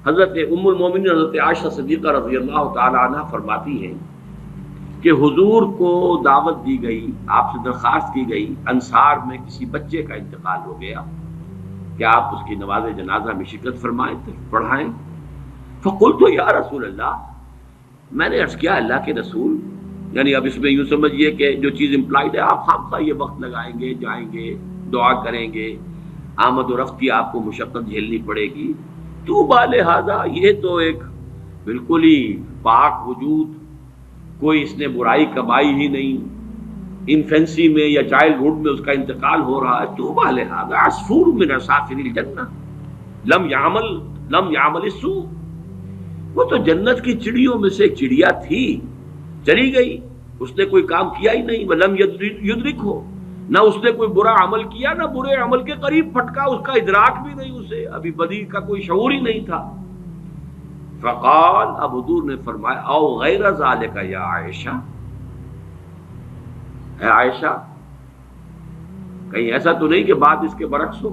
حضرت ام المومنین حضرت عائشہ صدیقہ رضی اللہ تعالی عنہ فرماتی ہیں کہ حضور کو دعوت دی گئی، آپ سے درخواست کی گئی، انصار میں کسی بچے کا انتقال ہو گیا کہ آپ اس کی نماز جنازہ میں شرکت فرمائیں، پڑھائیں۔ فقلت یا رسول اللہ، میں نے عرض کیا اللہ کے رسول، یعنی اب اس میں یوں سمجھیے کہ جو چیز امپلائڈ ہے، آپ خامخواہ یہ وقت لگائیں گے، جائیں گے، دعا کریں گے، آمد و رفت کی آپ کو مشقت جھیلنی پڑے گی، تو بالہذا یہ تو ایک بالکل ہی پاک وجود، کوئی اس نے برائی کمائی ہی نہیں، انفینسی میں یا چائلڈ ہوڈ میں اس کا انتقال ہو رہا ہے، تو بالہذا عصفور من عصافر الجنہ لم یعمل السوء، وہ تو جنت کی چڑیوں میں سے ایک چڑیا تھی، چلی گئی، اس نے کوئی کام کیا ہی نہیں، ولم یدرک ہو، نہ اس نے کوئی برا عمل کیا، نہ برے عمل کے قریب پھٹکا، اس کا ادراک بھی نہیں، اسے ابھی بدی کا کوئی شعور ہی نہیں تھا۔ فقال، اب حضور نے فرمایا، او غیر ذالک یا عائشہ، اے عائشہ کہیں ایسا تو نہیں کہ بات اس کے برعکس ہو،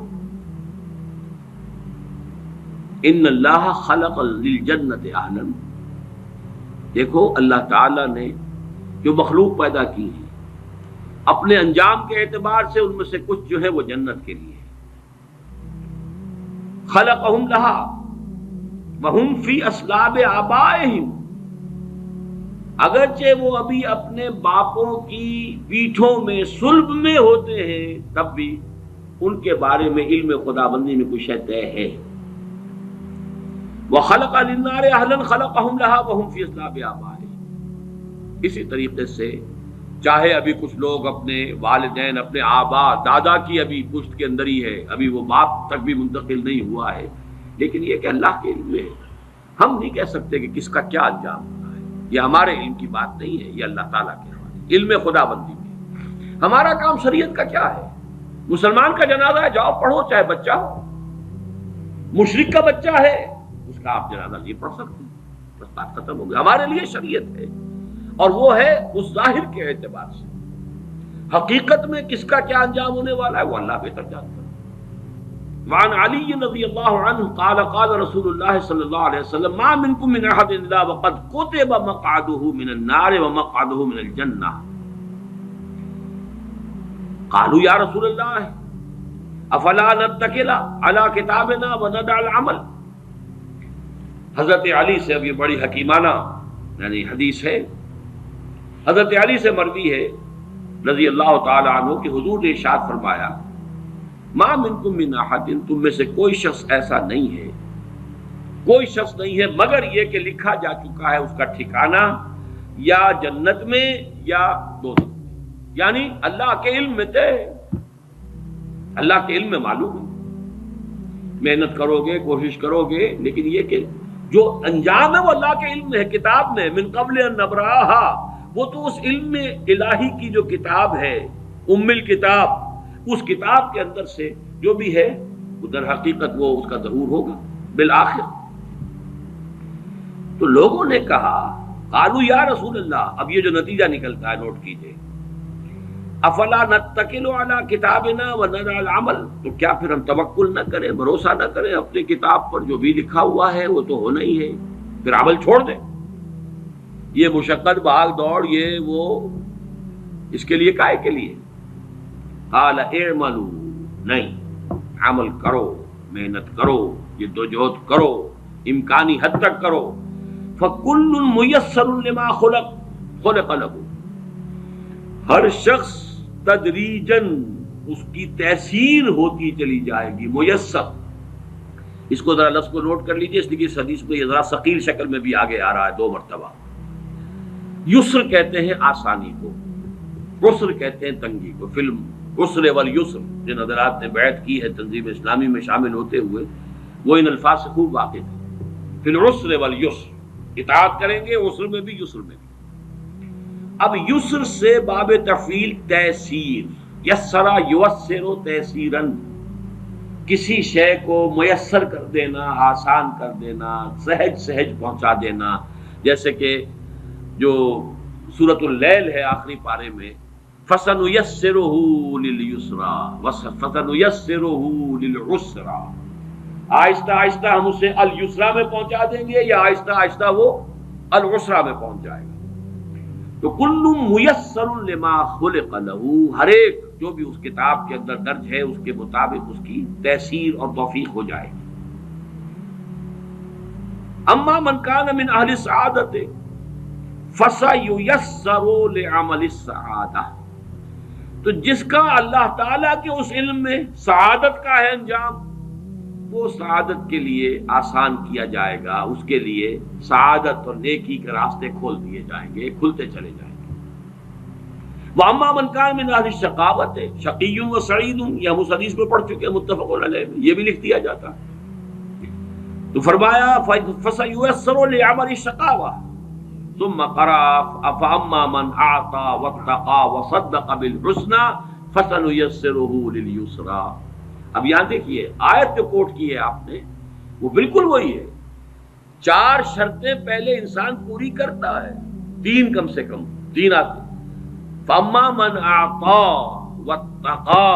ان اللہ خلق للجنت اہلا، دیکھو اللہ تعالی نے جو مخلوق پیدا کی ہے اپنے انجام کے اعتبار سے ان میں سے کچھ جو ہے وہ جنت کے لیے، خلقہم لہا وہم فی اصلاب آبائہم، اگرچہ وہ ابھی اپنے باپوں کی پیٹھوں میں صلب میں ہوتے ہیں، تب بھی ان کے بارے میں علم خداوندی میں کچھ طے ہے۔ وَخَلَقَ لِلنَّارِ أَهْلًا خَلَقَهُمْ لَهَا وَهُمْ فِي أَصْلَابِ آبَائِهِمْ، اسی طریقے سے چاہے ابھی کچھ لوگ اپنے والدین، اپنے آبا دادا کی ابھی پشت کے اندر ہی ہے، ابھی وہ باپ تک بھی منتقل نہیں ہوا ہے، لیکن یہ کہ اللہ کے علم میں ہم نہیں کہہ سکتے کہ کس کا کیا انجام ہونا ہے، یہ ہمارے علم کی بات نہیں ہے، یہ اللہ تعالیٰ کے حوالے، علم خداوندی میں۔ ہمارا کام شریعت کا کیا ہے؟ مسلمان کا جنازہ ہے، جاؤ پڑھو، چاہے بچہ ہو، مشرک کا بچہ ہے اس کا آپ جنازہ نہیں پڑھ سکتے، بس بات ختم ہو گئی۔ ہمارے لیے شریعت ہے، اور وہ ہے اس ظاہر کے اعتبار سے، حقیقت میں کس کا کیا انجام ہونے والا ہے وہ اللہ بہتر جانتا ہے۔ وعن علی رضی اللہ عنہ قال قال رسول اللہ صلی اللہ علیہ وسلم ما منکم من احد الا وقد کتب مقعده من النار ومقعده من الجنہ، قالوا یا رسول اللہ افلا نتکل علی کتابنا وندع العمل۔ حضرت علی سے، اب یہ بڑی حکیمانہ یعنی حدیث ہے، حضرت علی سے مروی ہے رضی اللہ تعالی عنہ کہ حضور نے ارشاد فرمایا، ما منکم من احد، تم میں سے کوئی شخص ایسا نہیں ہے، کوئی شخص نہیں ہے مگر یہ کہ لکھا جا چکا ہے اس کا ٹھکانہ یا جنت میں یا دوزخ میں، یعنی اللہ کے علم میں طے، اللہ کے علم میں معلوم ہے، محنت کرو گے، کوشش کرو گے، لیکن یہ کہ جو انجام ہے وہ اللہ کے علم میں ہے، کتاب میں، من قبل ان نبرہا، وہ تو اس علم الہی کی جو کتاب ہے، ام الکتاب، اس کتاب کے اندر سے جو بھی ہے وہ در حقیقت وہ اس کا ظہور ہوگا بالآخر۔ تو لوگوں نے کہا، قالوا یا رسول اللہ، اب یہ جو نتیجہ نکلتا ہے نوٹ کیجئے، افلا نتکل علی کتابنا وندع العمل، تو کیا پھر ہم توکل نہ کریں، بھروسہ نہ کریں اپنی کتاب پر، جو بھی لکھا ہوا ہے وہ تو ہونا ہی ہے، پھر عمل چھوڑ دیں، یہ مشقت بھاگ دوڑ یہ وہ اس کے لیے کائے کے لیے؟ قال اعملوا، نہیں، عمل کرو، محنت کرو، جدوجہد کرو، امکانی حد تک کرو، فکل میسر لما خلق له، ہر شخص تدریجاً اس کی تیسیر ہوتی چلی جائے گی، میسر، اس کو ذرا لفظ کو نوٹ کر لیجئے، اس لیے اس حدیث میں یہ ذرا ثقیل شکل میں بھی آگے آ رہا ہے 2 مرتبہ۔ یسر کہتے ہیں آسانی کو، عسر کہتے ہیں تنگی کو، فلم عسر والیسر، جن حضرات نے بیعت کی ہے تنظیم اسلامی میں شامل ہوتے ہوئے وہ ان الفاظ سے خوب واقف ہے، فی العسر والیسر، اطاعت کریں گے عسر میں بھی یسر میں بھی۔ اب یسر سے باب تفعیل تیسیر، یسر یسر تیسیراً، کسی شے کو میسر کر دینا، آسان کر دینا، سہج سہج پہنچا دینا، جیسے کہ جو سورۃ اللیل ہے آخری پارے میں، فَسَنُيَسِّرُهُ لِلْيُسْرَىٰ وَسَنُيَسِّرُهُ لِلْعُسْرَىٰ، آہستہ آہستہ ہم اسے الیسرا میں پہنچا دیں گے یا آہستہ آہستہ وہ العسرا میں پہنچ جائے گا. تو کل میسر لما خلق لہ، ہر ایک جو بھی اس کتاب کے اندر درج ہے اس کے مطابق اس کی تیسیر اور توفیق ہو جائے گی. اما من کان من اہل السعادۃ فسیسر لعمل السعادہ، تو جس کا اللہ تعالیٰ کے اس علم میں سعادت کا ہے انجام، وہ سعادت کے لیے آسان کیا جائے گا، اس کے لیے سعادت اور نیکی کے راستے کھول دیے جائیں گے، کھلتے چلے جائیں گے. وَأَمَّا مَنْ كَانَ مِنْ أَهْلِ الشَّقَاوَةِ شَقِيٌّ وَسَعِيدٌ، یہ ہم اس حدیث میں پڑھ چکے ہیں متفق علیہ میں، یہ بھی لکھ دیا جاتا ہے. تو فرمایا فَسَيُيَسَّرُ لِعَمَلِ الشَّقَاوَةِ ثُمَّ قَرَأَ فَأَمَّا مَنْ أَعْطَى وَاتَّقَى وَصَدَّقَ بِالْحُسْنَى فَسَنُيَسِّرُهُ لِلْيُسْرَى. اب یہاں دیکھیے آیت جو کوٹ کی ہے آپ نے وہ بالکل وہی ہے. 4 شرطیں پہلے انسان پوری کرتا ہے، 3 کم سے کم 3 آتے. فَأَمَّا مَنْ أَعْطَى وَاتَّقَى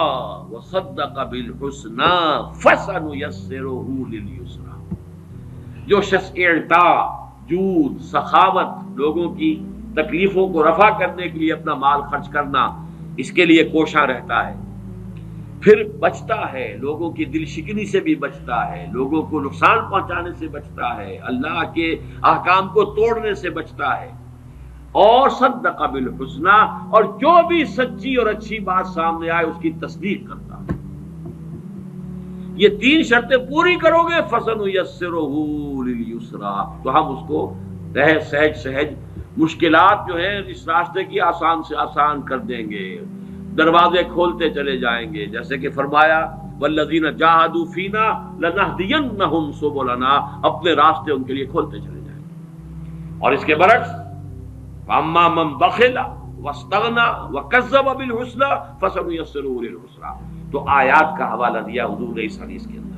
وَصَدَّقَ بِالْحُسْنَى فَسَنُيَسِّرُهُ لِلْيُسْرَى. جو شخص اعطا، جود، سخاوت، لوگوں کی تکلیفوں کو رفع کرنے کے لیے اپنا مال خرچ کرنا، اس کے لیے کوشاں رہتا ہے، پھر بچتا ہے، لوگوں کی دل شکنی سے بھی بچتا ہے، لوگوں کو نقصان پہنچانے سے بچتا ہے، اللہ کے احکام کو توڑنے سے بچتا ہے، اور صدق بالحسنى، اور جو بھی سچی اور اچھی بات سامنے آئے اس کی تصدیق کرتا ہے. یہ 3 شرطیں پوری کرو گے فَسَنُيَسِّرُهُ لِلْيُسْرَى، تو ہم اس کو سہج مشکلات جو ہیں اس راستے کی آسان سے آسان کر دیں گے، دروازے کھولتے چلے جائیں گے. جیسے کہ فرمایا وَالَّذِينَ جَاهَدُوا فِينَا لَنَهْدِيَنَّهُمْ سُبُلَنَا، اپنے راستے ان کے لیے کھولتے چلے جائیں گے. اور اس کے برعکس وَأَمَّا مَن بَخِلَ وَاسْتَغْنَى وَكَذَّبَ بِالْحُسْنَى فَسَنُيَسِّرُهُ لِلْعُسْرَى. تو آیات کا حوالہ دیا حضور نے اس حدیث کے اندر.